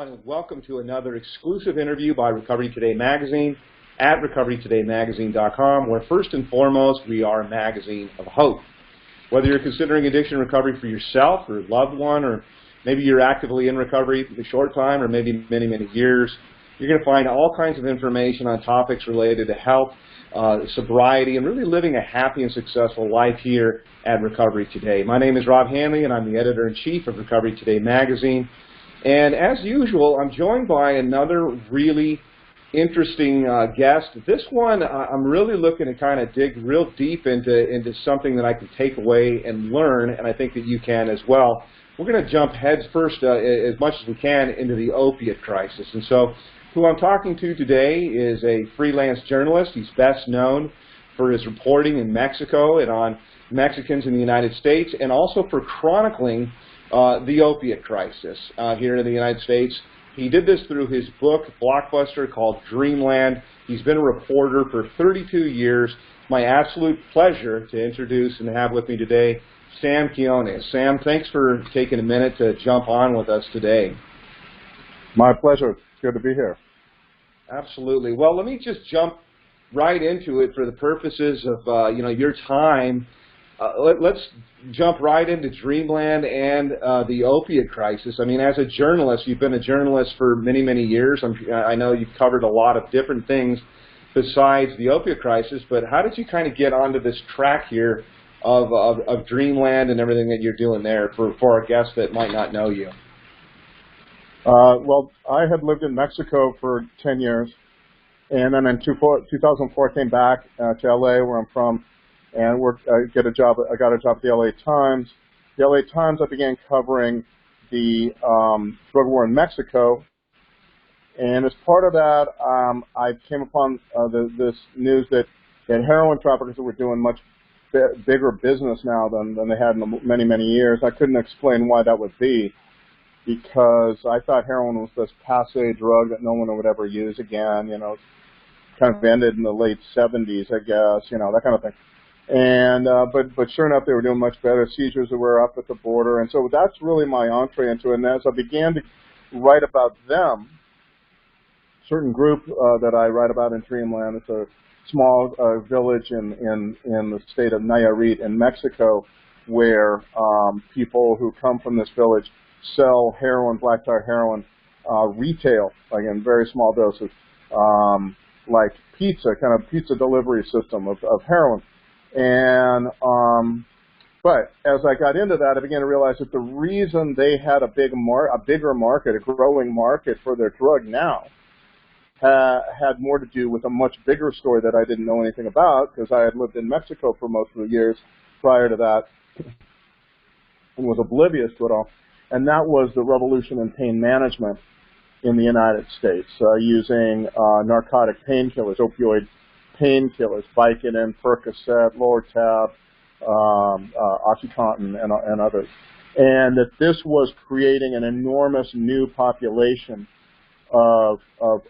everyone, and welcome to another exclusive interview by Recovery Today Magazine at recoverytodaymagazine.com, where first and foremost, we are a magazine of hope. Whether you're considering addiction recovery for yourself or a loved one, or maybe you're actively in recovery for a short time or maybe many, many years, you're going to find all kinds of information on topics related to health, sobriety, and really living a happy and successful life here at Recovery Today. My name is Rob Hanley, and I'm the editor-in-chief of Recovery Today Magazine. And as usual, I'm joined by another really interesting guest. This one, I'm really looking to kind of dig real deep into something that I can take away and learn, and I think that you can as well. We're going to jump heads first as much as we can into the opiate crisis. And so who I'm talking to today is a freelance journalist. He's best known for his reporting in Mexico and on Mexicans in the United States, and also for chronicling the opiate crisis here in the United States. He did this through his book, blockbuster, called Dreamland. He's been a reporter for 32 years. It's my absolute pleasure to introduce and have with me today Sam Quinones. Sam, thanks for taking a minute to jump on with us today. My pleasure. It's good to be here. Absolutely. Well, let me just jump right into it for the purposes of your time. Let's jump right into Dreamland and the opiate crisis. I mean, as a journalist, you've been a journalist for many, many years. I know you've covered a lot of different things besides the opiate crisis, but how did you kind of get onto this track here of Dreamland and everything that you're doing there for our guests that might not know you? Well, I had lived in Mexico for 10 years, and then in 2004 came back to LA, where I'm from, and I got a job at the LA Times. The LA Times, I began covering the drug war in Mexico, and as part of that, I came upon this news that heroin traffickers were doing much bigger business now than they had in many, many years. I couldn't explain why that would be, because I thought heroin was this passé drug that no one would ever use again. You know, kind of ended in the late 70s, I guess. You know, that kind of thing. And but sure enough, they were doing much better. Seizures were up at the border, and so that's really my entree into it. And as I began to write about them, certain group that I write about in Dreamland, it's a small village in the state of Nayarit in Mexico, where people who come from this village sell heroin, black tar heroin, retail, like in very small doses, like pizza, kind of pizza delivery system of heroin. And but as I got into that, I began to realize that the reason they had a bigger market, a growing market for their drug now, had more to do with a much bigger story that I didn't know anything about, because I had lived in Mexico for most of the years prior to that and was oblivious to it all. And that was the revolution in pain management in the United States, using narcotic painkillers, opioid painkillers, Vicodin, Percocet, Lortab, OxyContin, and others. And that this was creating an enormous new population of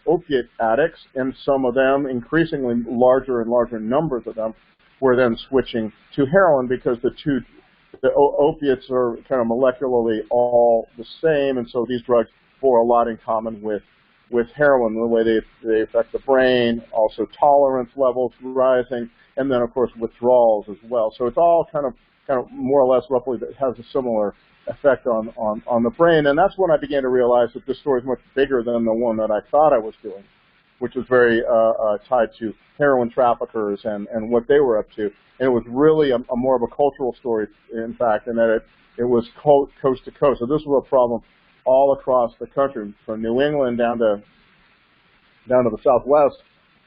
opiate addicts, and some of them, increasingly larger and larger numbers of them, were then switching to heroin, because the opiates are kind of molecularly all the same, and so these drugs bore a lot in common with heroin, the way they affect the brain, also tolerance levels rising, and then of course withdrawals as well. So it's all kind of more or less roughly that has a similar effect on the brain, and that's when I began to realize that this story is much bigger than the one that I thought I was doing, which was very tied to heroin traffickers and what they were up to. And it was really a more of a cultural story, in fact, in that it was coast to coast. So this was a problem all across the country, from New England down to the Southwest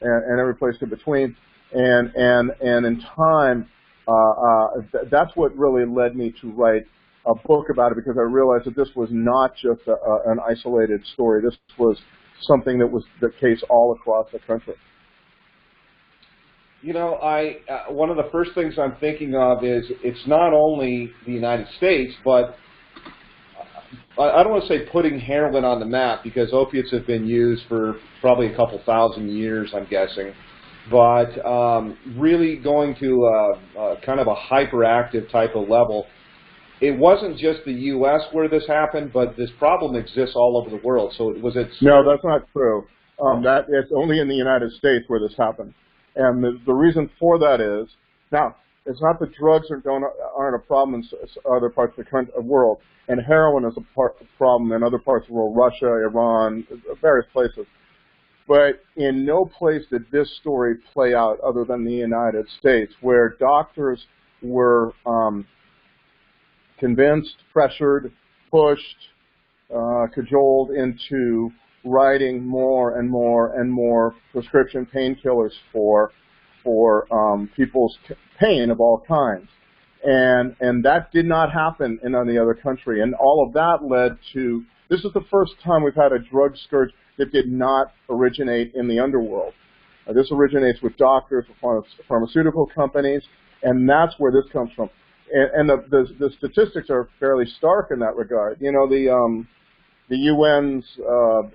and every place in between. And in time, that's what really led me to write a book about it, because I realized that this was not just an isolated story. This was something that was the case all across the country. You know, one of the first things I'm thinking of is it's not only the United States, but I don't want to say putting heroin on the map, because opiates have been used for probably a couple thousand years, I'm guessing. But really going to kind of a hyperactive type of level. it wasn't just the U.S. where this happened, but this problem exists all over the world. So was it? No, that's not true. That it's only in the United States where this happened, and the reason for that is, now it's not that drugs aren't a problem in other parts of the world, and heroin is a problem in other parts of the world, Russia, Iran, various places. But in no place did this story play out other than the United States, where doctors were convinced, pressured, pushed, cajoled into writing more and more and more prescription painkillers for people's pain of all kinds. And that did not happen in any other country. And all of that led to, this is the first time we've had a drug scourge that did not originate in the underworld. This originates with doctors, with pharmaceutical companies, and that's where this comes from. And the statistics are fairly stark in that regard. You know, the UN's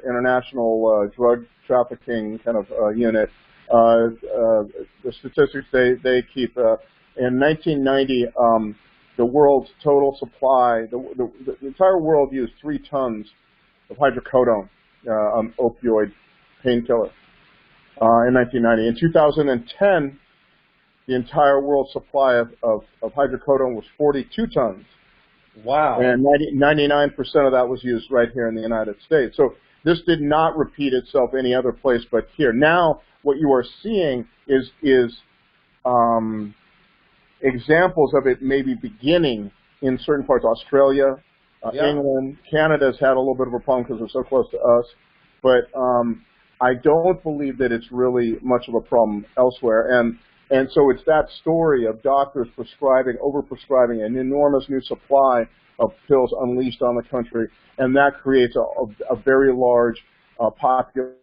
international drug trafficking kind of unit, the statistics they keep, in 1990, the world's total supply, the entire world used 3 tons of hydrocodone, opioid painkiller, in 1990. In 2010, the entire world supply of hydrocodone was 42 tons. Wow. And 99% of that was used right here in the United States. So this did not repeat itself any other place but here. Now, what you are seeing is examples of it maybe beginning in certain parts. Australia, England, Canada's had a little bit of a problem because they're so close to us. But I don't believe that it's really much of a problem elsewhere. And so it's that story of doctors prescribing, overprescribing an enormous new supply of pills unleashed on the country, and that creates a very large population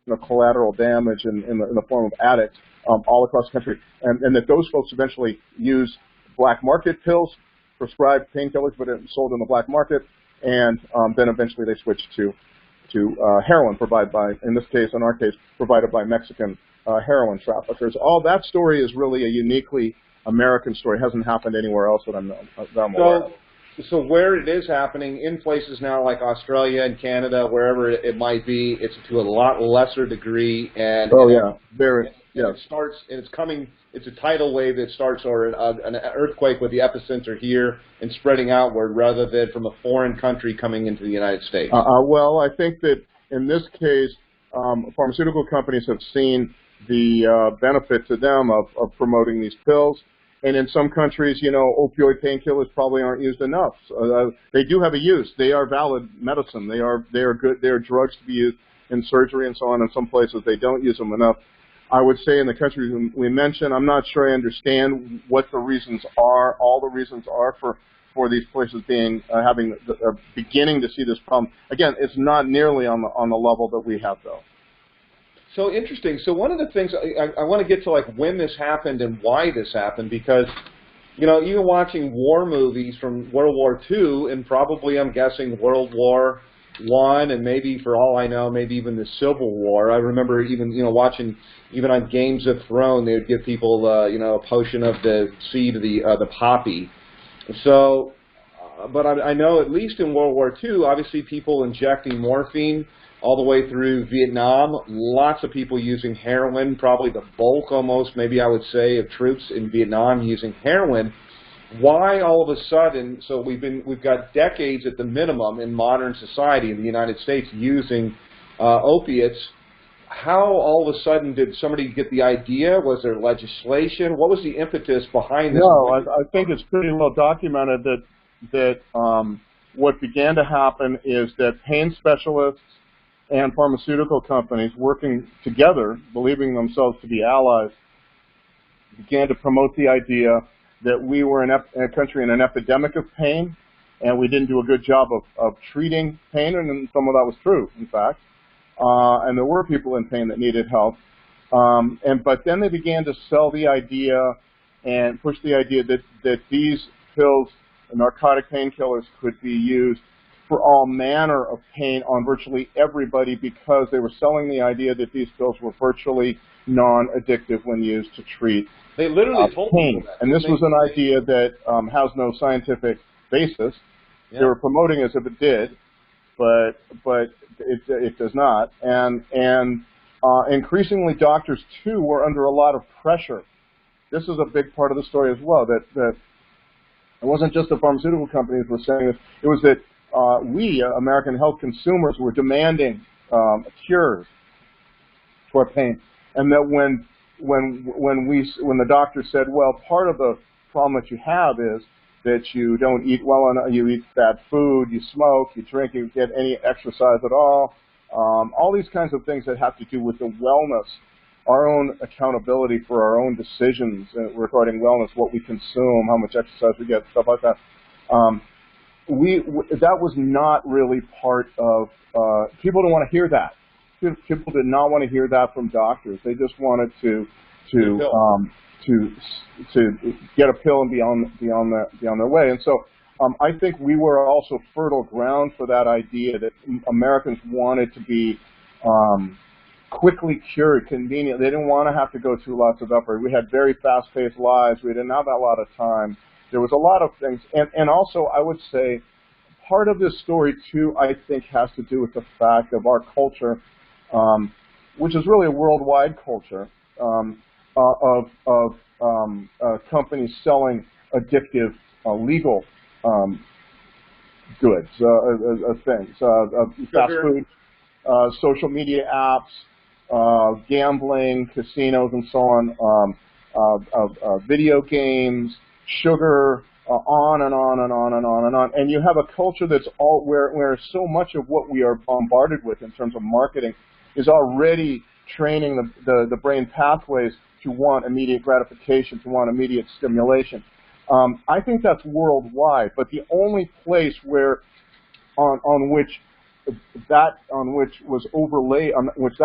of collateral damage in the form of addicts all across the country, and that those folks eventually use black market pills, prescribed painkillers, but it's sold in the black market, and then eventually they switch to heroin provided by, in this case, in our case, provided by Mexican heroin traffickers. All that story is really a uniquely American story. It hasn't happened anywhere else that I'm aware of. So where it is happening, in places now like Australia and Canada, wherever it might be, it's to a lot lesser degree. And it starts, and it's coming. It's a tidal wave that starts, or an earthquake with the epicenter here and spreading outward, rather than from a foreign country coming into the United States. Well, I think that in this case, pharmaceutical companies have seen the benefit to them of promoting these pills. And in some countries, you know, opioid painkillers probably aren't used enough. They do have a use. They are valid medicine. They are good. They are drugs to be used in surgery and so on. In some places, they don't use them enough. I would say in the countries we mentioned, I'm not sure I understand what the reasons are. All the reasons are for these places being beginning to see this problem. Again, it's not nearly on the level that we have, though. So interesting. So one of the things I want to get to, like, when this happened and why this happened, because, you know, even watching war movies from World War II and probably, I'm guessing, World War I, and maybe, for all I know, maybe even the Civil War. I remember even, you know, watching, even on Games of Thrones, they would give people, you know, a potion of the seed of the poppy. So, but I know at least in World War II, obviously people injecting morphine all the way through Vietnam, lots of people using heroin, probably the bulk almost, maybe I would say, of troops in Vietnam using heroin. Why all of a sudden, so we've got decades at the minimum in modern society in the United States using opiates. How all of a sudden did somebody get the idea? Was there legislation? What was the impetus behind this? No, I think it's pretty well documented that what began to happen is that pain specialists and pharmaceutical companies working together, believing themselves to be allies, began to promote the idea that we were in a country in an epidemic of pain, and we didn't do a good job of treating pain, and some of that was true, in fact. And there were people in pain that needed help. But then they began to sell the idea and push the idea that these pills, narcotic painkillers, could be used for all manner of pain on virtually everybody because they were selling the idea that these pills were virtually non-addictive when used to treat They literally told pain. people that. And this was an idea that has no scientific basis. Yeah. They were promoting as if it did, but it does not. And increasingly, doctors too were under a lot of pressure. This is a big part of the story as well. That it wasn't just the pharmaceutical companies were saying this. It was that we, American health consumers, were demanding cures for pain, and that when the doctor said, well, part of the problem that you have is that you don't eat well enough, you eat bad food, you smoke, you drink, you get any exercise at all these kinds of things that have to do with the wellness, our own accountability for our own decisions regarding wellness, what we consume, how much exercise we get, stuff like that. That was not really part of, people didn't want to hear that. People did not want to hear that from doctors. They just wanted to get a pill and be on their way. And so I think we were also fertile ground for that idea that Americans wanted to be quickly cured, convenient. They didn't want to have to go through lots of effort. We had very fast-paced lives. We didn't have a lot of time. There was a lot of things. And also, I would say, part of this story, too, I think has to do with the fact of our culture, which is really a worldwide culture, of companies selling addictive legal goods, things, fast food, social media apps, gambling, casinos, and so on, video games, sugar, on and on and on and on and on. And you have a culture that's all where so much of what we are bombarded with in terms of marketing is already training the brain pathways to want immediate gratification, to want immediate stimulation. I think that's worldwide, but the only place where on which was overlaid, on which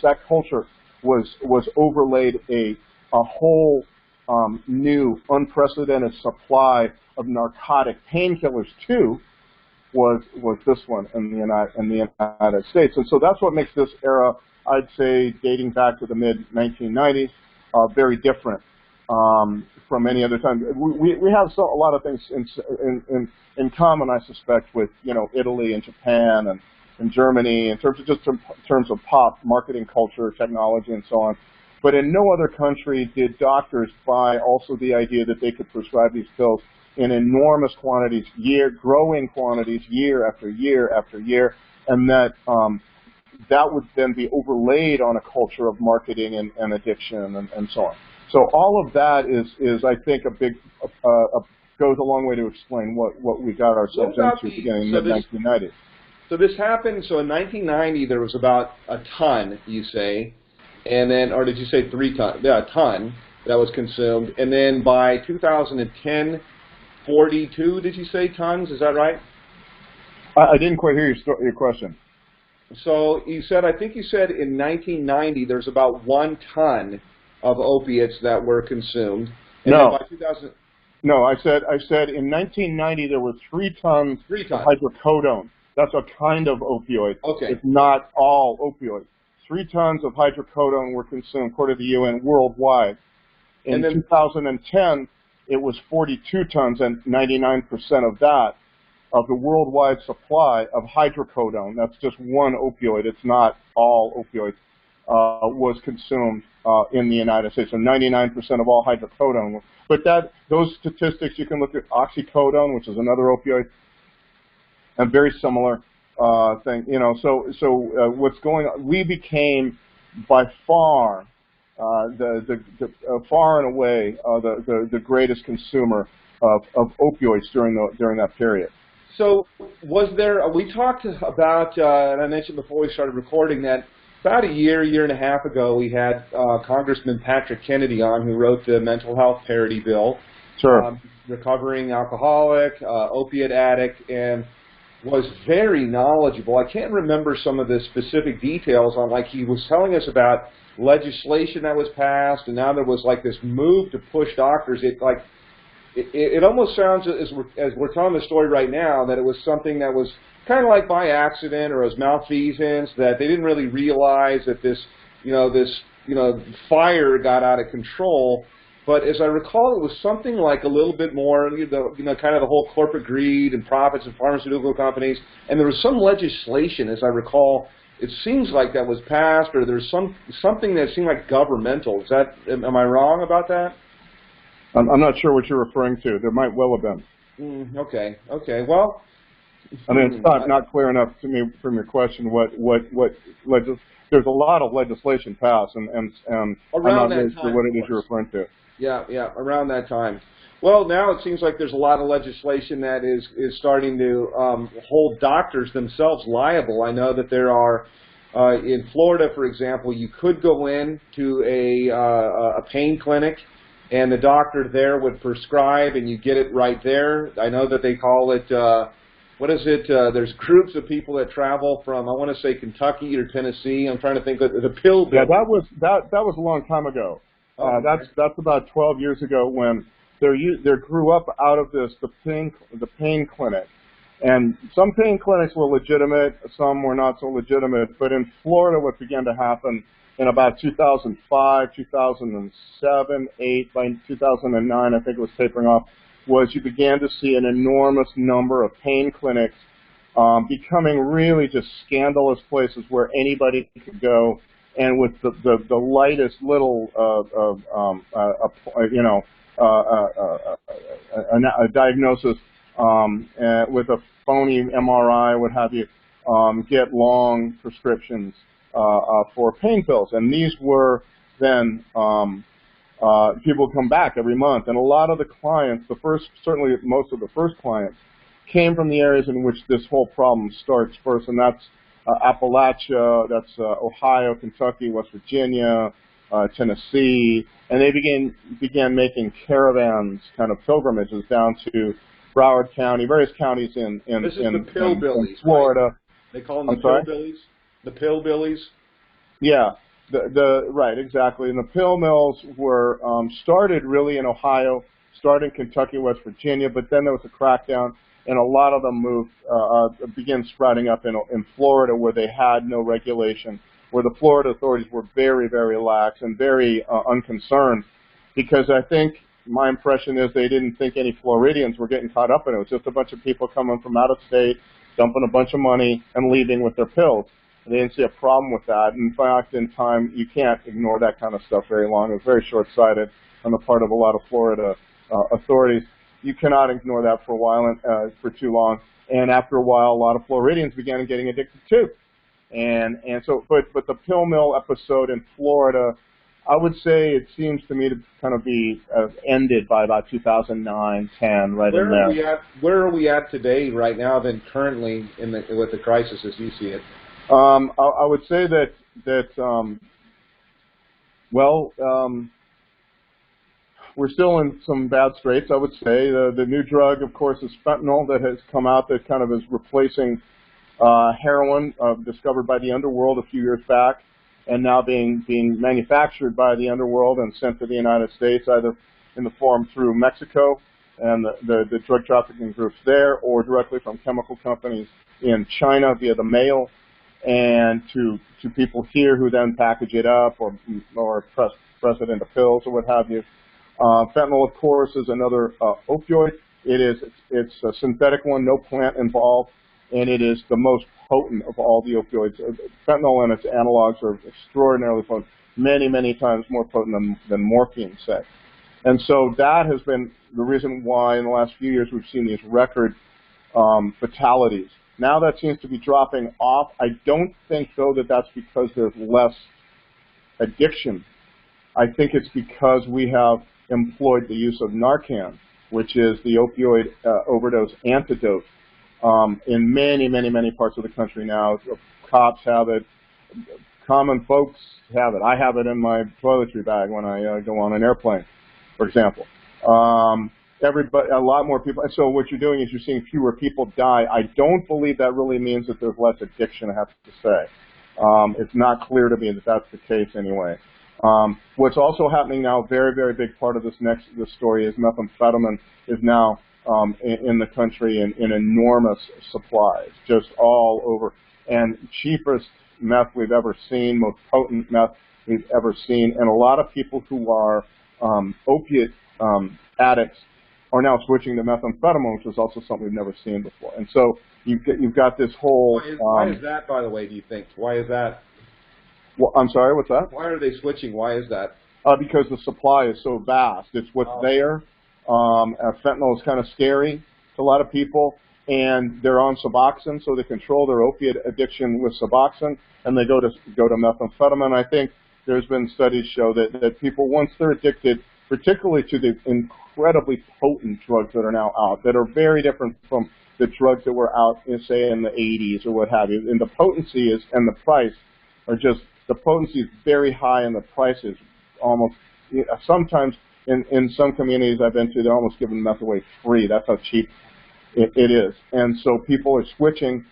that culture was overlaid a whole new unprecedented supply of narcotic painkillers too, was this one in the United States. And so that's what makes this era, I'd say, dating back to the mid-1990s, very different from any other time. We have a lot of things in common, I suspect, with Italy and Japan and Germany in terms of pop marketing culture, technology, and so on. But in no other country did doctors buy also the idea that they could prescribe these pills in enormous quantities, growing quantities, year after year after year, and that would then be overlaid on a culture of marketing and addiction and so on. So all of that is I think, goes a long way to explain what we got ourselves into beginning in the mid-1990s. So this happened, so in 1990 there was about a ton, you say, and then, or did you say 3 tons? Yeah, a ton that was consumed. And then by 2010, 42, did you say, tons? Is that right? I didn't quite hear your question. So you said, I think you said in 1990 there's about 1 ton of opiates that were consumed. And no. By 2000, no, I said in 1990 there were 3 tons of hydrocodone. That's a kind of opioid. Okay. It's not all opioids. 3 tons of hydrocodone were consumed, according to the UN, worldwide. In 2010, it was 42 tons, and 99% of that, of the worldwide supply of hydrocodone, that's just one opioid, it's not all opioids, was consumed in the United States. So 99% of all hydrocodone. But those statistics, you can look at oxycodone, which is another opioid, and very similar thing. So what's going on? We became by far far and away the greatest consumer of opioids during that period. So was there? We talked about, and I mentioned before we started recording that about a year and a half ago, we had Congressman Patrick Kennedy on, who wrote the mental health parity bill. Sure. Recovering alcoholic, opiate addict, and was very knowledgeable. I can't remember some of the specific details on, like, he was telling us about legislation that was passed, and now there was like this move to push doctors. it almost sounds, as we're telling the story right now, that it was something that was kind of like by accident or as malfeasance, that they didn't really realize that this fire got out of control. But as I recall, it was something like a little bit more, kind of the whole corporate greed and profits of pharmaceutical companies. And there was some legislation, as I recall, it seems like that was passed, or there's something that seemed like governmental. Am I wrong about that? I'm not sure what you're referring to. There might well have been. Okay. Well, I mean, it's not clear enough to me from your question there's a lot of legislation passed, and I'm not really sure what it is you're referring to. Yeah, around that time. Well, now it seems like there's a lot of legislation that is starting to hold doctors themselves liable. I know that there are, in Florida, for example, you could go in to a pain clinic, and the doctor there would prescribe, and you get it right there. I know that they call it, there's groups of people that travel from, I want to say Kentucky or Tennessee. I'm trying to think of the pill bill. Yeah, that was a long time ago. That's about 12 years ago when there grew up out of this the pain clinic, and some pain clinics were legitimate, some were not so legitimate. But in Florida, what began to happen in about 2005, 2007, 8, by 2009, I think it was tapering off, was you began to see an enormous number of pain clinics becoming really just scandalous places where anybody could go, and with the lightest little a diagnosis with a phony MRI, what have you, get long prescriptions for pain pills. And these were then people come back every month, and a lot of the clients, certainly most of the first clients, came from the areas in which this whole problem starts first, and that's Appalachia, that's Ohio, Kentucky, West Virginia, Tennessee, and they began making caravans, kind of pilgrimages down to Broward County, various counties in Florida. Right? They call them the pillbillies. The pillbillies. Yeah, right, exactly. And the pill mills were started really in Ohio, started in Kentucky, West Virginia, but then there was a crackdown, and a lot of them began sprouting up in Florida, where they had no regulation, where the Florida authorities were very, very lax and very unconcerned, because I think my impression is they didn't think any Floridians were getting caught up in it. It was just a bunch of people coming from out of state, dumping a bunch of money, and leaving with their pills. They didn't see a problem with that. In fact, in time, you can't ignore that kind of stuff very long. It was very short-sighted on the part of a lot of Florida authorities. You cannot ignore that for a while, for too long. And after a while, a lot of Floridians began getting addicted too. And so, but the pill mill episode in Florida, I would say it seems to me to kind of be ended by about 2009, 10, right in there. Where are we at today, right now, then currently with the crisis as you see it? I would say that we're still in some bad straits, I would say. The new drug, of course, is fentanyl that has come out that kind of is replacing heroin, discovered by the underworld a few years back, and now being manufactured by the underworld and sent to the United States, either in the form through Mexico and the drug trafficking groups there, or directly from chemical companies in China via the mail, and to people here who then package it up or press it into pills or what have you. Fentanyl, of course, is another opioid. It's a synthetic one, no plant involved, and it is the most potent of all the opioids. Fentanyl and its analogs are extraordinarily potent, many, many times more potent than morphine, say. And so that has been the reason why in the last few years we've seen these record fatalities. Now that seems to be dropping off. I don't think, though, that that's because there's less addiction. I think it's because we have employed the use of Narcan, which is the opioid overdose antidote, in many, many, many parts of the country now. Cops have it. Common folks have it. I have it in my toiletry bag when I go on an airplane, for example. A lot more people. So what you're doing is you're seeing fewer people die. I don't believe that really means that there's less addiction, I have to say. It's not clear to me that that's the case anyway. What's also happening now, very, very big part of this story is methamphetamine is now in the country in enormous supplies, just all over, and cheapest meth we've ever seen, most potent meth we've ever seen, and a lot of people who are opiate addicts are now switching to methamphetamine, which is also something we've never seen before. And so you've got this whole. Why is that, by the way? Do you think? Why is that? Well, I'm sorry, what's that? Why are they switching? Why is that? Because the supply is so vast. It's what's there. Fentanyl is kind of scary to a lot of people, and they're on Suboxone, so they control their opiate addiction with Suboxone, and they go to methamphetamine. I think there's been studies show that people, once they're addicted, particularly to the incredibly potent drugs that are now out, that are very different from the drugs that were out, say, in the 80s or what have you, and the potency is and the price are just. The potency is very high and the price is almost, sometimes in some communities I've been to, they're almost giving meth away free. That's how cheap it is. And so people are switching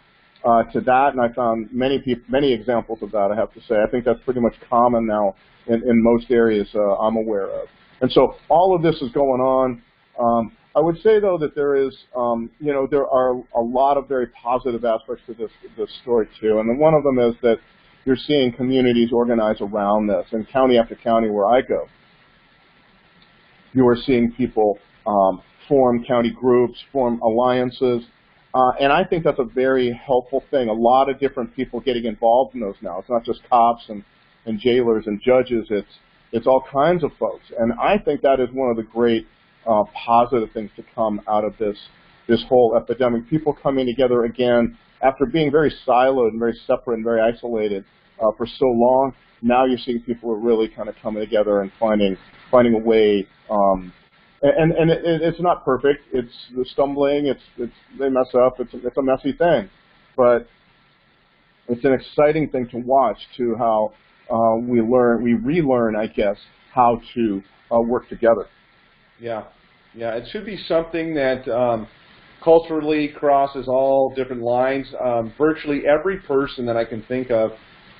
to that, and I found many examples of that, I have to say. I think that's pretty much common now in most areas I'm aware of. And so all of this is going on. I would say, though, that there is, there are a lot of very positive aspects to this story, too. And one of them is that you're seeing communities organize around this. And county after county where I go, you are seeing people form county groups, form alliances. And I think that's a very helpful thing. A lot of different people getting involved in those now. It's not just cops and jailers and judges. It's all kinds of folks. And I think that is one of the great positive things to come out of this whole epidemic. People coming together again after being very siloed and very separate and very isolated for so long. Now you're seeing people are really kind of coming together and finding a way. It's not perfect. It's stumbling. They mess up. It's a messy thing, but it's an exciting thing to watch too. How we relearn, I guess, how to work together. Yeah, it should be something that culturally crosses all different lines. Virtually every person that I can think of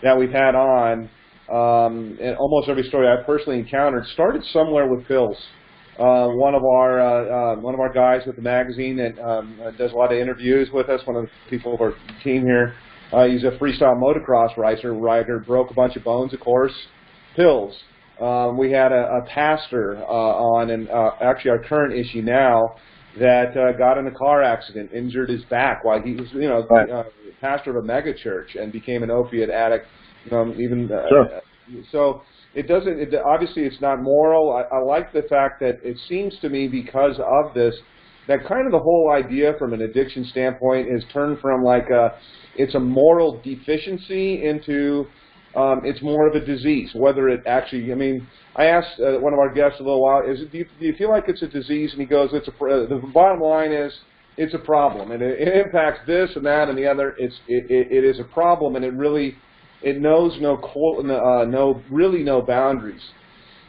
that we've had on, and almost every story I've personally encountered, started somewhere with pills. One of our guys with the magazine that does a lot of interviews with us, one of the people of our team here, he's a freestyle motocross rider, broke a bunch of bones, of course, pills. We had a pastor on, and actually our current issue now, that got in a car accident, injured his back while he was, pastor of a mega church, and became an opiate addict. Sure. So it doesn't. Obviously, it's not moral. I like the fact that it seems to me, because of this, that kind of the whole idea from an addiction standpoint is turned from it's a moral deficiency into it's more of a disease. Whether it actually, I asked one of our guests a little while, do you feel like it's a disease? And he goes, the bottom line is it's a problem, and it impacts this and that and the other. It is a problem, and it knows no boundaries.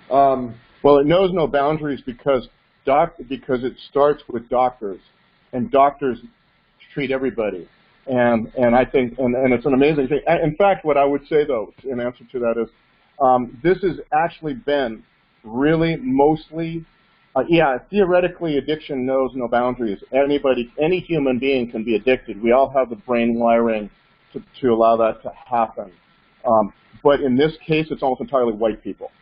Well, it knows no boundaries because it starts with doctors, and doctors treat everybody. And I think, and it's an amazing thing. In fact, what I would say, though, in answer to that is, this has actually been really mostly, theoretically, addiction knows no boundaries. Any human being can be addicted. We all have the brain wiring to allow that to happen. But in this case, it's almost entirely white people.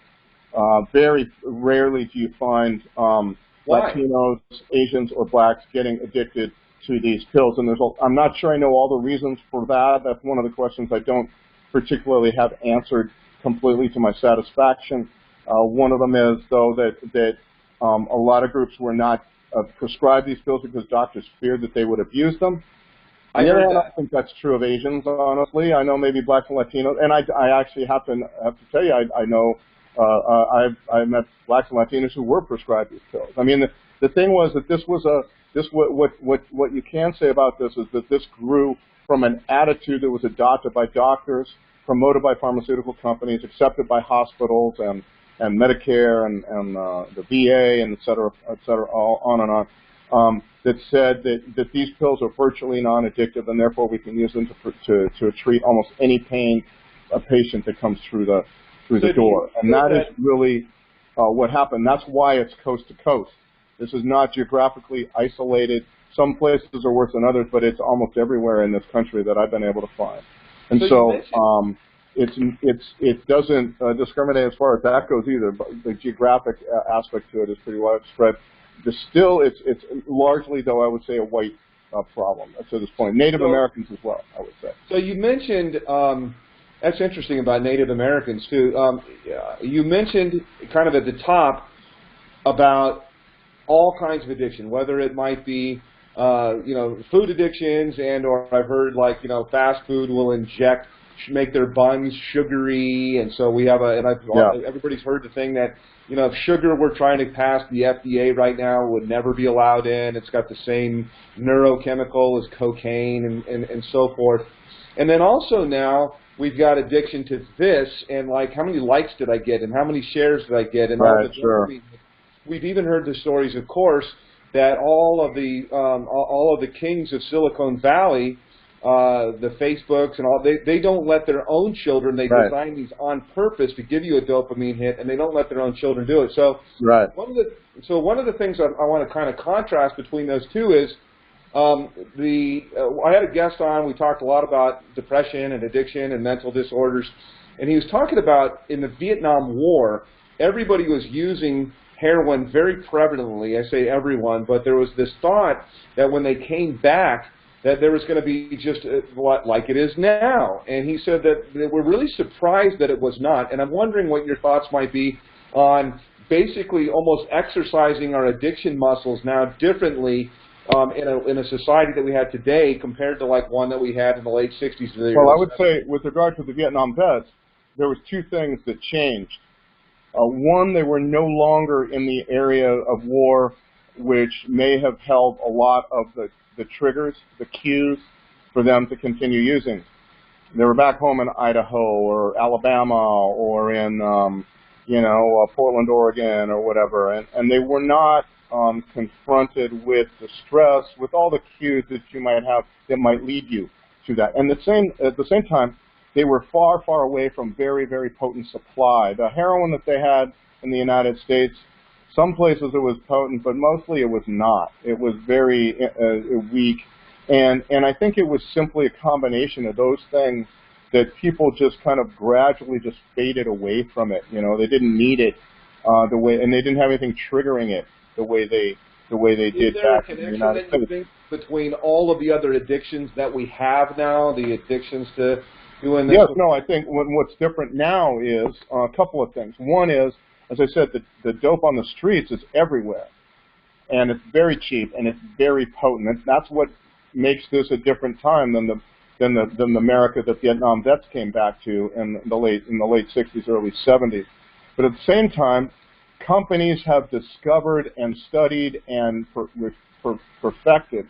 Very rarely do you find Latinos, Asians, or blacks getting addicted to these pills, and I'm not sure I know all the reasons for that. That's one of the questions I don't particularly have answered completely to my satisfaction. One of them is, though, that a lot of groups were not prescribed these pills because doctors feared that they would abuse them. I don't think that's true of Asians, honestly. I know maybe blacks and Latinos, and I actually have to tell you, I know I've met blacks and Latinos who were prescribed these pills. The thing was that what you can say about this is that this grew from an attitude that was adopted by doctors, promoted by pharmaceutical companies, accepted by hospitals and Medicare and the VA and et cetera, all on and on, that said that these pills are virtually non-addictive, and therefore we can use them to treat almost any pain a patient that comes through through the door. And that is really what happened. That's why it's coast to coast. This is not geographically isolated. Some places are worse than others, but it's almost everywhere in this country that I've been able to find. And it doesn't discriminate as far as that goes either. But the geographic aspect to it is pretty widespread. It's largely, though, I would say, a white problem to this point. Native Americans as well, I would say. So you mentioned, that's interesting about Native Americans too. You mentioned kind of at the top about all kinds of addiction, whether it might be food addictions or I've heard fast food will make their buns sugary, and so we have everybody's heard the thing that if sugar were trying to pass the FDA right now would never be allowed in. It's got the same neurochemical as cocaine and so forth. And then also now we've got addiction to this and how many likes did I get and how many shares did I get and right, sure. We've even heard the stories, of course, that all of the kings of Silicon Valley, the Facebooks and all, they don't let their own children. They design these on purpose to give you a dopamine hit, and they don't let their own children do it. So one of the things I want to kind of contrast between those two is I had a guest on. We talked a lot about depression and addiction and mental disorders, and he was talking about in the Vietnam War, everybody was using heroin very prevalently. I say everyone, but there was this thought that when they came back, that there was going to be just like it is now. And he said that they were really surprised that it was not. And I'm wondering what your thoughts might be on basically almost exercising our addiction muscles now differently in a society that we had today compared to one that we had in the late 60s. Well, I would say with regard to the Vietnam vets, there was two things that changed. One, they were no longer in the area of war, which may have held a lot of the triggers, the cues for them to continue using. They were back home in Idaho or Alabama or in, Portland, Oregon or whatever, and they were not confronted with the stress, with all the cues that you might have that might lead you to that. And at the same time, they were far, far away from very, very potent supply. The heroin that they had in the United States, some places it was potent, but mostly it was not. It was very weak. And I think it was simply a combination of those things that people just kind of gradually just faded away from it. They didn't need it and they didn't have anything triggering it the way they did back in the United States. Is there a connection that you think between all of the other addictions that we have now, the addictions to doing this? Yes, no, I think what's different now is a couple of things. One is, as I said, the dope on the streets is everywhere, and it's very cheap and it's very potent. And that's what makes this a different time than the America that Vietnam vets came back to in the late 60s, early 70s. But at the same time, companies have discovered and studied and perfected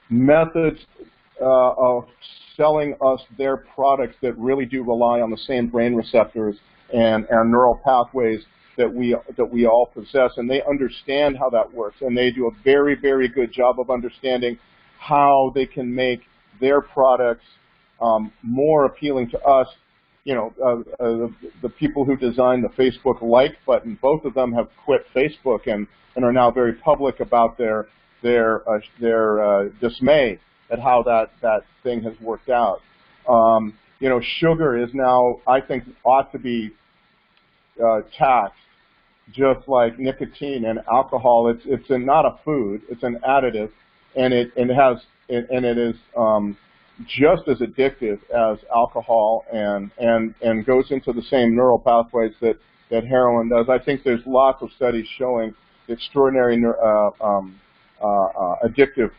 methods of selling us their products that really do rely on the same brain receptors and neural pathways that we all possess, and they understand how that works, and they do a very, very good job of understanding how they can make their products more appealing to us. The people who designed the Facebook like button, both of them have quit Facebook and are now very public about their dismay at how that thing has worked out. Sugar is now, I think, ought to be taxed, just like nicotine and alcohol. It's not a food; it's an additive, and it is just as addictive as alcohol and goes into the same neural pathways that heroin does. I think there's lots of studies showing the extraordinary addictive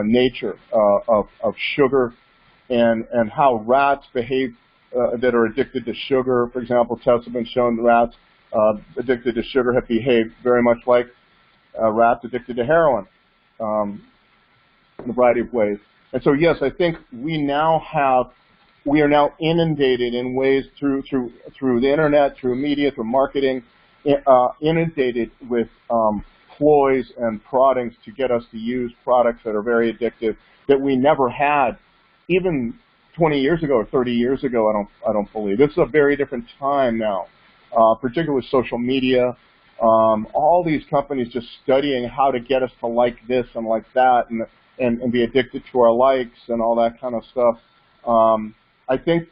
nature of sugar and how rats behave that are addicted to sugar. For example, tests have been shown rats addicted to sugar have behaved very much like rats addicted to heroin in a variety of ways. And so, yes, I think we are now inundated in ways through the internet, through media, through marketing, inundated with ploys and proddings to get us to use products that are very addictive that we never had even 20 years ago or 30 years ago. I don't believe this is a very different time now, particularly with social media. All these companies just studying how to get us to like this and like that, and be addicted to our likes and all that kind of stuff. I think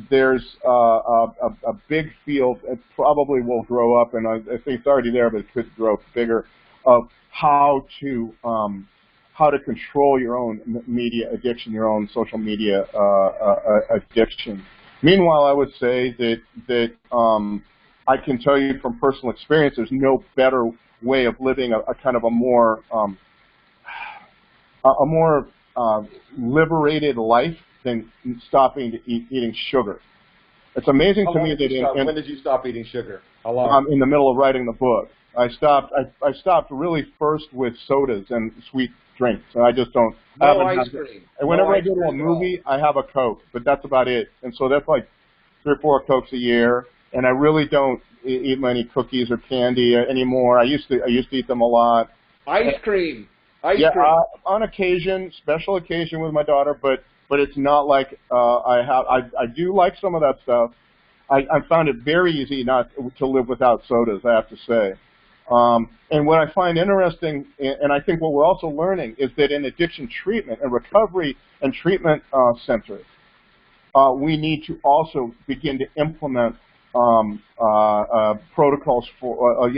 there's a big field. It probably will grow up, and I think it's already there, but it could grow bigger, of how to control your own media addiction, your own social media addiction. Meanwhile, I would say that I can tell you from personal experience, there's no better way of living a kind of a more liberated life than stopping to eating sugar. It's amazing to me that when did you stop eating sugar? How long? In the middle of writing the book. I stopped really first with sodas and sweet drinks. And I just don't. No ice cream. And whenever I go to a movie, I have a Coke, but that's about it. And so that's like 3 or 4 Cokes a year. And I really don't eat many cookies or candy anymore. I used to eat them a lot. Ice cream. Ice cream. On occasion, special occasion with my daughter, but it's not like I do like some of that stuff. I found it very easy not to live without sodas, I have to say. And what I find interesting, and I think what we're also learning, is that in addiction treatment and recovery and treatment centers, we need to also begin to implement protocols for,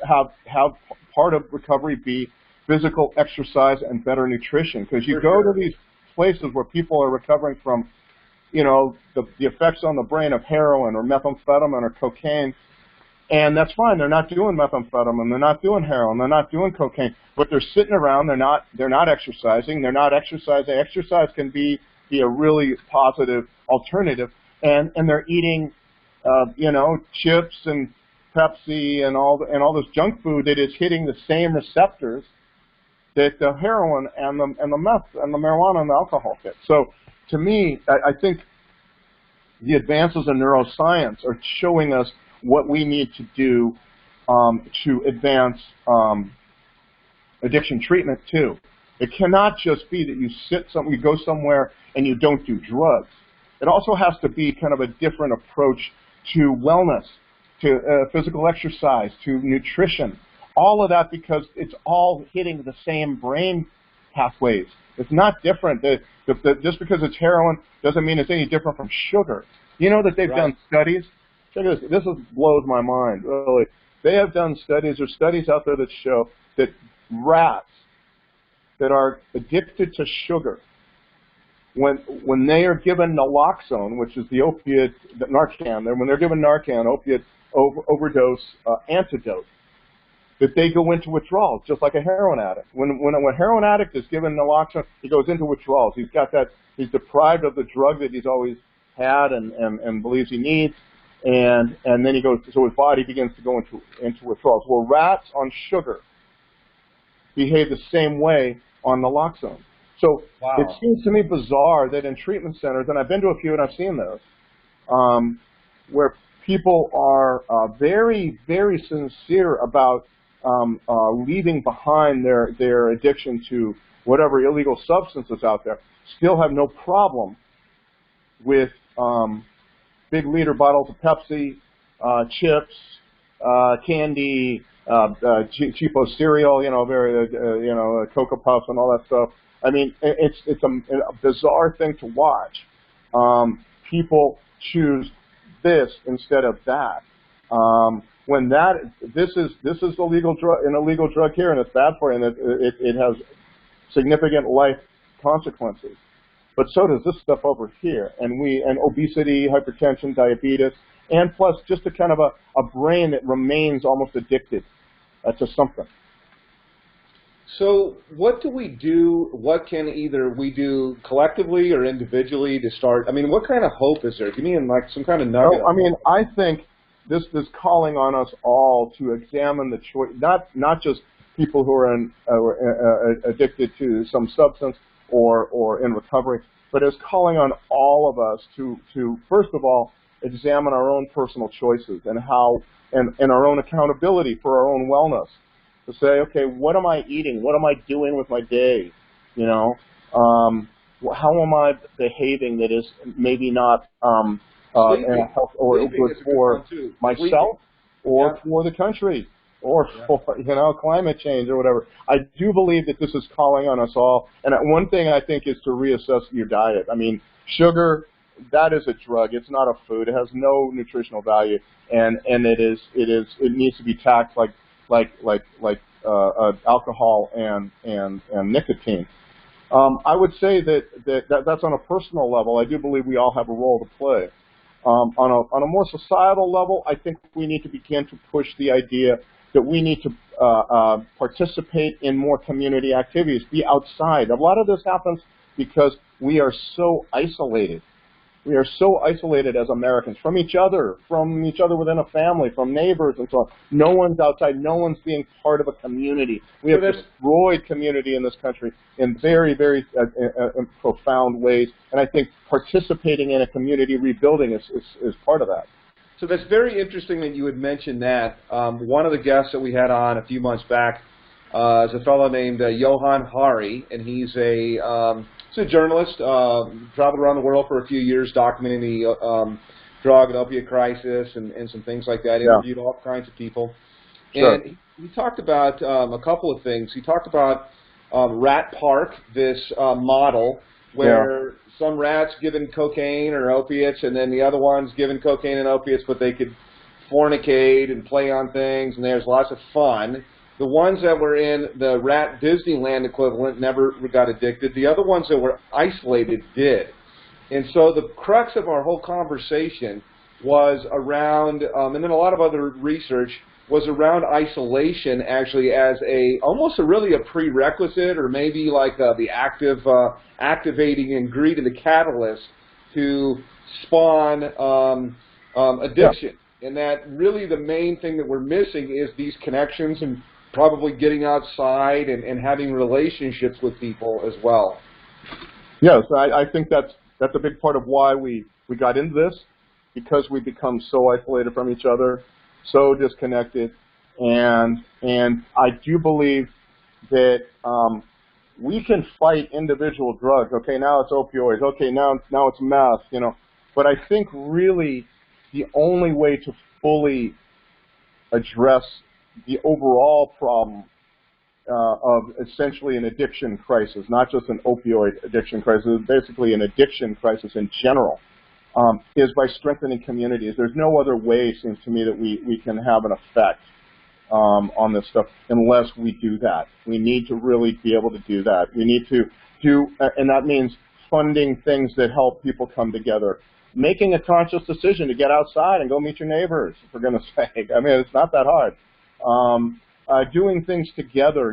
have part of recovery be physical exercise and better nutrition. Because you go to these places where people are recovering from, the effects on the brain of heroin or methamphetamine or cocaine, and that's fine. They're not doing methamphetamine, they're not doing heroin, they're not doing cocaine, but they're sitting around. They're not exercising. They're not exercising. Exercise can be a really positive alternative, and they're eating, chips and Pepsi and all this junk food that is hitting the same receptors that the heroin and the meth and the marijuana and the alcohol hit. So to me, I think the advances in neuroscience are showing us what we need to do to advance addiction treatment too. It cannot just be that you go somewhere and you don't do drugs. It also has to be kind of a different approach to wellness, to physical exercise, to nutrition. All of that, because it's all hitting the same brain pathways. It's not different. Just because it's heroin doesn't mean it's any different from sugar. You know that they've done studies? Check this. This blows my mind, really. They have done studies, or studies out there that show that rats that are addicted to sugar, when they are given naloxone, which is the opiate, the Narcan, when they're given Narcan, opiate overdose antidote, that they go into withdrawals, just like a heroin addict. When a heroin addict is given naloxone, he goes into withdrawals. He's deprived of the drug that he's always had and believes he needs, and then so his body begins to go into withdrawals. Well, rats on sugar behave the same way on naloxone. So It seems to me bizarre that in treatment centers, and I've been to a few and I've seen those, where people are very, very sincere about leaving behind their addiction to whatever illegal substances out there, still have no problem with big liter bottles of Pepsi, chips, candy, cheapo cereal, Cocoa Puffs and all that stuff. I mean, it's a bizarre thing to watch. People choose this instead of that. When this is a legal drug, an illegal drug here, and it's bad for you, and it has significant life consequences. But so does this stuff over here, and obesity, hypertension, diabetes, and plus just a kind of a brain that remains almost addicted to something. So what do we do? What can either we do collectively or individually to start? I mean, what kind of hope is there? Give me some kind of nugget. I mean, I think this calling on us all to examine the choice, not just people who are addicted to some substance or in recovery, but is calling on all of us to first of all examine our own personal choices and our own accountability for our own wellness. To say, okay, what am I eating? What am I doing with my day? how am I behaving that is maybe not health or good for myself or for the country or for climate change or whatever. I do believe that this is calling on us all. And one thing I think is to reassess your diet. I mean, sugar, that is a drug. It's not a food. It has no nutritional value, and it needs to be taxed like alcohol and nicotine. I would say that's on a personal level. I do believe we all have a role to play. On a more societal level, I think we need to begin to push the idea that we need to participate in more community activities, be outside. A lot of this happens because we are so isolated. We are so isolated as Americans from each other within a family, from neighbors and so on. No one's outside. No one's being part of a community. We have destroyed community in this country in very, very profound ways. And I think participating in a community rebuilding is part of that. So that's very interesting that you would mention that. One of the guests that we had on a few months back is a fellow named Johan Hari, and he's a journalist, traveled around the world for a few years documenting the drug and opiate crisis and some things like that, interviewed all kinds of people. Sure. And he talked about a couple of things. He talked about Rat Park, this model where some rats given cocaine or opiates, and then the other ones given cocaine and opiates, but they could fornicate and play on things, and there's lots of fun. The ones that were in the rat Disneyland equivalent never got addicted. The other ones that were isolated did. And so the crux of our whole conversation was around, and then a lot of other research was around isolation actually as almost really a prerequisite, or maybe like the activating ingredient, the catalyst to spawn addiction. And that really the main thing that we're missing is these connections and probably getting outside and having relationships with people as well. Yes, I think that's a big part of why we got into this, because we become so isolated from each other, so disconnected, and I do believe that we can fight individual drugs. Okay, now it's opioids. Okay, now it's meth. But I think really the only way to fully address the overall problem of essentially an addiction crisis, not just an opioid addiction crisis, basically an addiction crisis in general, is by strengthening communities. There's no other way, it seems to me, that we can have an effect on this stuff unless we do that. We need to really be able to do that. We need to do, and that means funding things that help people come together, making a conscious decision to get outside and go meet your neighbors, for goodness sake. I mean, it's not that hard. Doing things together,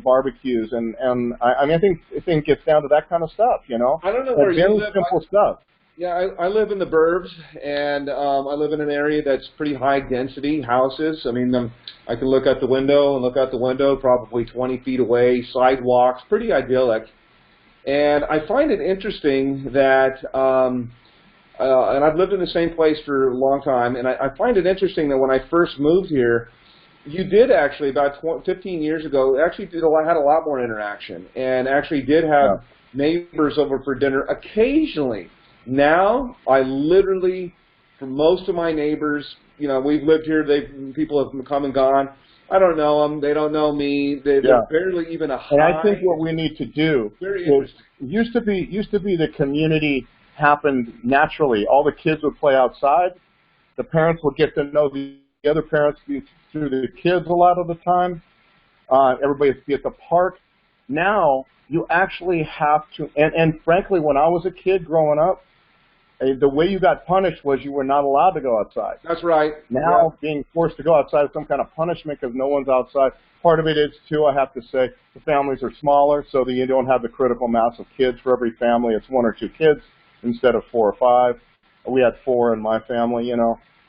barbecues, and I mean, I think it gets down to that kind of stuff, I don't know where you very live. Simple stuff. Yeah, I live in the burbs, and I live in an area that's pretty high density houses. I mean, I can look out the window, probably 20 feet away, sidewalks, pretty idyllic. And I find it interesting that, and I've lived in the same place for a long time, and I find it interesting that when I first moved here, you did actually, about 15 years ago, actually had a lot more interaction, and actually did have neighbors over for dinner occasionally. Now, I literally, for most of my neighbors, we've lived here, people have come and gone. I don't know them. They don't know me. They're barely even a hi. And I think what we need to do is, used to be the community happened naturally. All the kids would play outside. The parents would get to know the other parents through the kids a lot of the time. Everybody would be at the park. Now, you actually have to, and frankly, when I was a kid growing up, the way you got punished was you were not allowed to go outside. That's right. Now, being forced to go outside is some kind of punishment because no one's outside. Part of it is, too, I have to say, the families are smaller, so that you don't have the critical mass of kids for every family. It's 1 or 2 kids instead of 4 or 5. We had 4 in my family,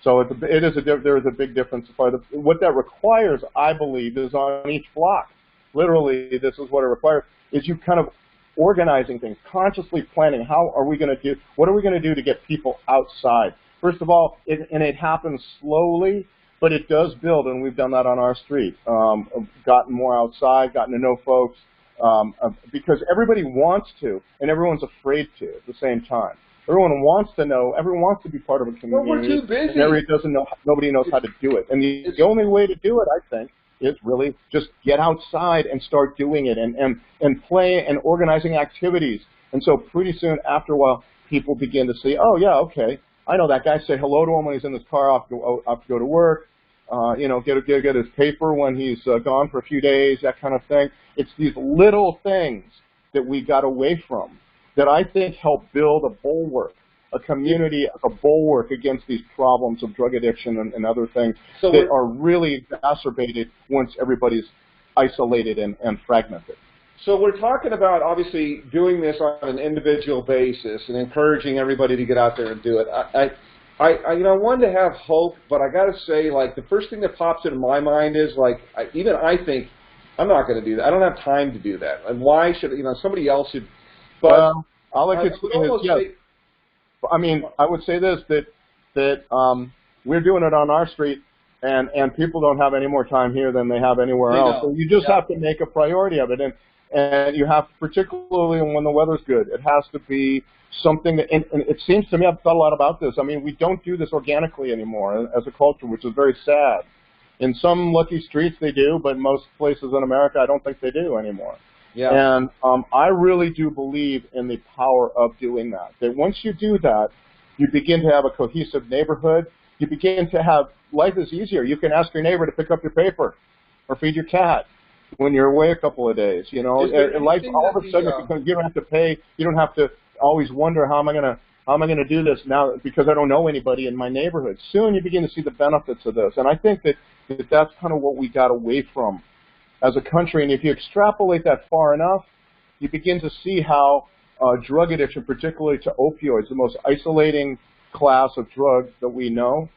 So there is a big difference. What that requires, I believe, is on each block. Literally, this is what it requires, is you kind of organizing things, consciously planning, what are we going to do to get people outside? First of all, it happens slowly, but it does build, and we've done that on our street. Gotten more outside, gotten to know folks, because everybody wants to, and everyone's afraid to at the same time. Everyone wants to know. Everyone wants to be part of a community. Well, we're too busy. And everybody doesn't know. Nobody knows how to do it. And the only way to do it, I think, is really just get outside and start doing it, and play and organizing activities. And so pretty soon, after a while, people begin to say, oh yeah, okay, I know that guy. Say hello to him when he's in his car off to go to work. Get his paper when he's gone for a few days, that kind of thing. It's these little things that we got away from that I think help build a bulwark, a community, a bulwark against these problems of drug addiction and other things that are really exacerbated once everybody's isolated and fragmented. So we're talking about, obviously, doing this on an individual basis and encouraging everybody to get out there and do it. I wanted to have hope, but I got to say, like, the first thing that pops into my mind is, like, I think I'm not going to do that. I don't have time to do that. And why should, somebody else should. But all I could say is, yes. I mean, I would say this, that we're doing it on our street, and people don't have any more time here than they have anywhere else. So you just have to make a priority of it. And you have, particularly when the weather's good, it has to be something that, and it seems to me, I've thought a lot about this. I mean, we don't do this organically anymore as a culture, which is very sad. In some lucky streets they do, but most places in America, I don't think they do anymore. Yeah. And I really do believe in the power of doing that. That once you do that, you begin to have a cohesive neighborhood. You begin to have, life is easier. You can ask your neighbor to pick up your paper or feed your cat when you're away a couple of days. And life, all of a sudden, you don't have to pay. You don't have to always wonder, how am I going to do this now because I don't know anybody in my neighborhood. Soon you begin to see the benefits of this. And I think that's kind of what we got away from as a country. And if you extrapolate that far enough, you begin to see how drug addiction, particularly to opioids, the most isolating class of drugs that we know,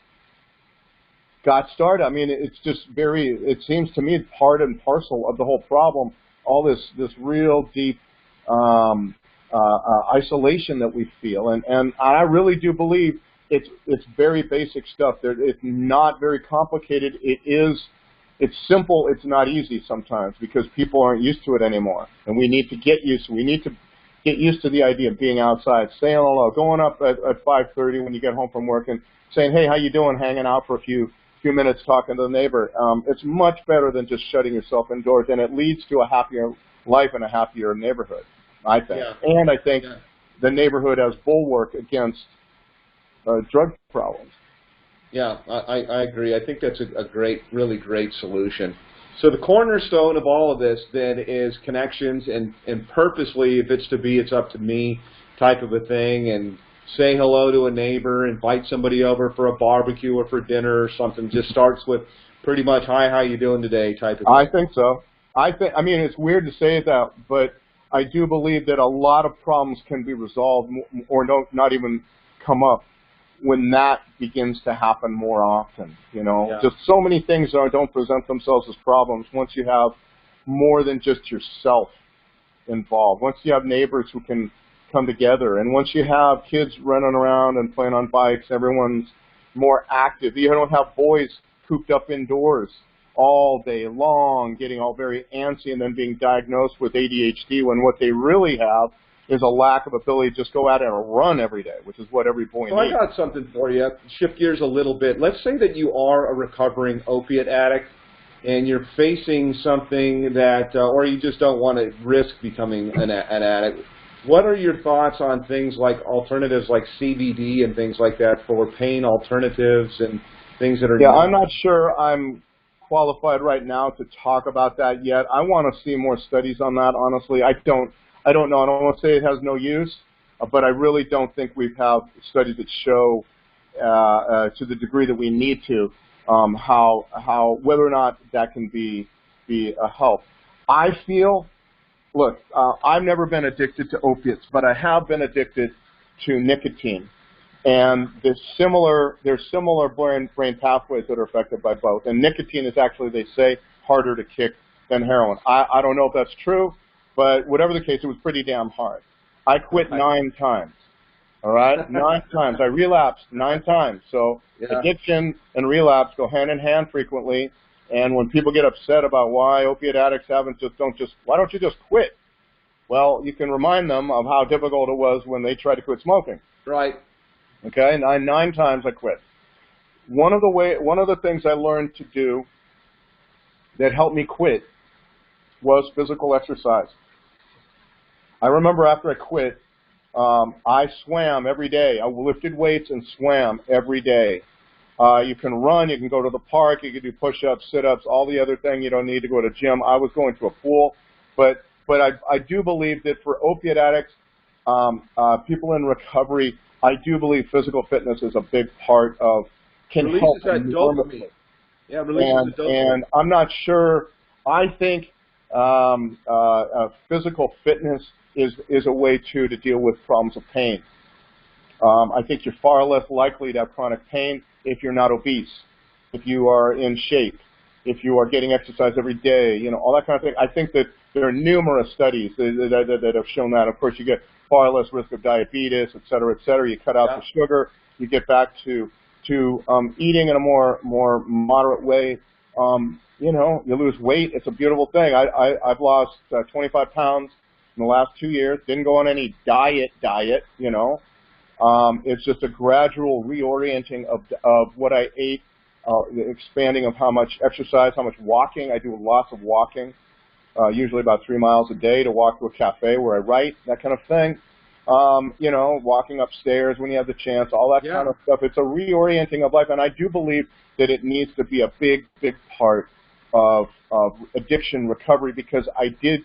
got started. I mean, it's just it seems to me part and parcel of the whole problem, all this real deep isolation that we feel. And I really do believe it's very basic stuff. It's not very complicated. It's simple. It's not easy sometimes because people aren't used to it anymore. And we need to get used to the idea of being outside, saying hello, going up at 5:30 when you get home from work and saying, hey, how you doing, hanging out for a few minutes talking to the neighbor. It's much better than just shutting yourself indoors, and it leads to a happier life and a happier neighborhood, I think. Yeah. And I think the neighborhood as bulwark against drug problems. Yeah, I agree. I think that's a really great solution. So the cornerstone of all of this then is connections and purposely, if it's to be, it's up to me type of a thing, and say hello to a neighbor, invite somebody over for a barbecue or for dinner or something. Just starts with pretty much, hi, how you doing today type of thing. I think so. I mean, it's weird to say that, but I do believe that a lot of problems can be resolved or not even come up when that begins to happen more often. Just so many things don't present themselves as problems once you have more than just yourself involved. Once you have neighbors who can come together, and once you have kids running around and playing on bikes, everyone's more active. You don't have boys cooped up indoors all day long, getting all very antsy and then being diagnosed with ADHD when what they really have is a lack of ability to just go out and run every day, which is what every boy needs. I got something for you. Shift gears a little bit. Let's say that you are a recovering opiate addict and you're facing something that, or you just don't want to risk becoming an addict. What are your thoughts on things like alternatives like CBD and things like that for pain alternatives and things that are... Yeah, I'm not sure I'm qualified right now to talk about that yet. I want to see more studies on that, honestly. I don't know. I don't want to say it has no use, but I really don't think we have studies that show to the degree that we need to how whether or not that can be a help. I feel... Look, I've never been addicted to opiates, but I have been addicted to nicotine. And there's similar brain pathways that are affected by both. And nicotine is actually, they say, harder to kick than heroin. I don't know if that's true, but whatever the case, it was pretty damn hard. I quit 9 times, all right? 9 times. I relapsed 9 times. So addiction and relapse go hand in hand frequently. And when people get upset about why opiate addicts why don't you just quit? Well, you can remind them of how difficult it was when they tried to quit smoking. Right. Okay, nine times I quit. One of the things I learned to do that helped me quit was physical exercise. I remember after I quit, I swam every day. I lifted weights and swam every day. You can run, you can go to the park, you can do push-ups, sit-ups, all the other thing. You don't need to go to a gym. I was going to a pool, but I do believe that for opiate addicts, people in recovery, I do believe physical fitness is a big part of, can help enormously. Yeah, releases the dopamine. And I'm not sure. I think physical fitness is a way to deal with problems of pain. I think you're far less likely to have chronic pain if you're not obese, if you are in shape, if you are getting exercise every day, you know, all that kind of thing. I think that there are numerous studies that have shown that. Of course, you get far less risk of diabetes, et cetera, et cetera. You cut out the sugar. You get back to eating in a more moderate way. You know, you lose weight. It's a beautiful thing. I've lost 25 pounds in the last 2 years. Didn't go on any diet, you know. It's just a gradual reorienting of what I ate, expanding of how much exercise, how much walking. I do lots of walking, usually about 3 miles a day to walk to a cafe where I write, that kind of thing. You know, walking upstairs when you have the chance, all that kind of stuff. It's a reorienting of life, and I do believe that it needs to be a big part of addiction recovery, because I did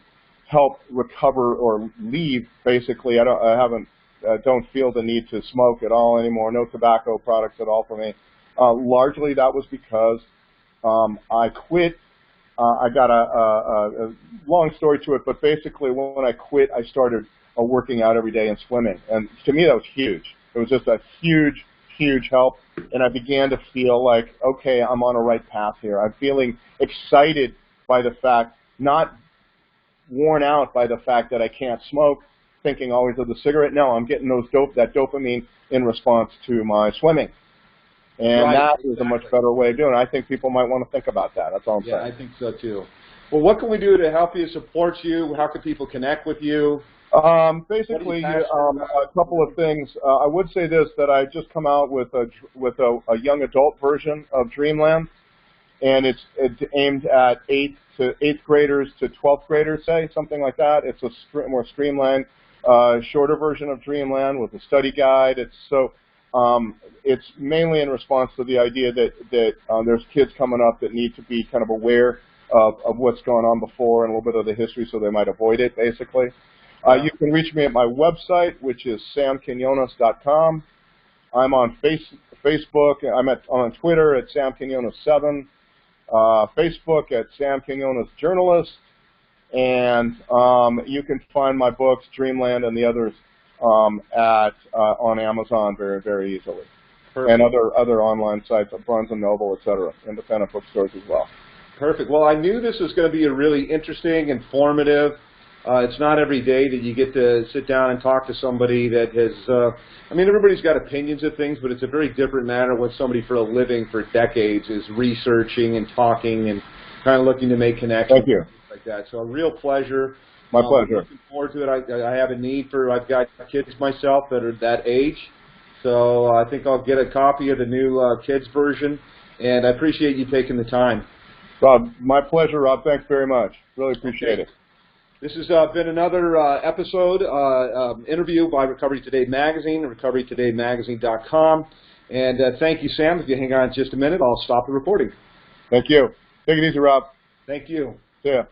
help recover or leave, basically. I don't feel the need to smoke at all anymore, no tobacco products at all for me. Largely that was because I quit. I got a long story to it, but basically when I quit, I started working out every day and swimming. And to me, that was huge. It was just a huge help. And I began to feel like, okay, I'm on a right path here. I'm feeling excited by the fact, not worn out by the fact that I can't smoke, thinking always of the cigarette. No, I'm getting that dopamine in response to my swimming. And that is a much better way of doing it. I think people might want to think about that. That's all I'm saying. Yeah, I think so too. Well, what can we do to help you, support you? How can people connect with you? Basically, a couple of things. I would say this, that I just come out with a young adult version of Dreamland, and it's aimed at 8th graders to 12th graders, say, something like that. It's a more streamlined, shorter version of Dreamland with a study guide. It's mainly in response to the idea that there's kids coming up that need to be kind of aware of what's gone on before and a little bit of the history so they might avoid it, basically. You can reach me at my website, which is samquinones.com. I'm on Facebook. I'm on Twitter at samquinones7, Facebook at Sam Quinones Journalist, and you can find my books, Dreamland and the others, on Amazon very, very easily. Perfect. And other online sites, Barnes & Noble, etc., independent bookstores as well. Perfect. Well, I knew this was going to be a really interesting, informative. It's not every day that you get to sit down and talk to somebody that has, I mean, everybody's got opinions of things, but it's a very different matter when somebody for a living for decades is researching and talking and kind of looking to make connections. Thank you. And things like that. So a real pleasure. My pleasure. Looking forward to it. I have a need for, I've got kids myself that are that age, so I think I'll get a copy of the new kids version, and I appreciate you taking the time. Rob, my pleasure, Rob. Thanks very much. Really appreciate it. This has been another episode, interview by Recovery Today Magazine, recoverytodaymagazine.com. And thank you, Sam. If you hang on just a minute, I'll stop the recording. Thank you. Take it easy, Rob. Thank you. See ya.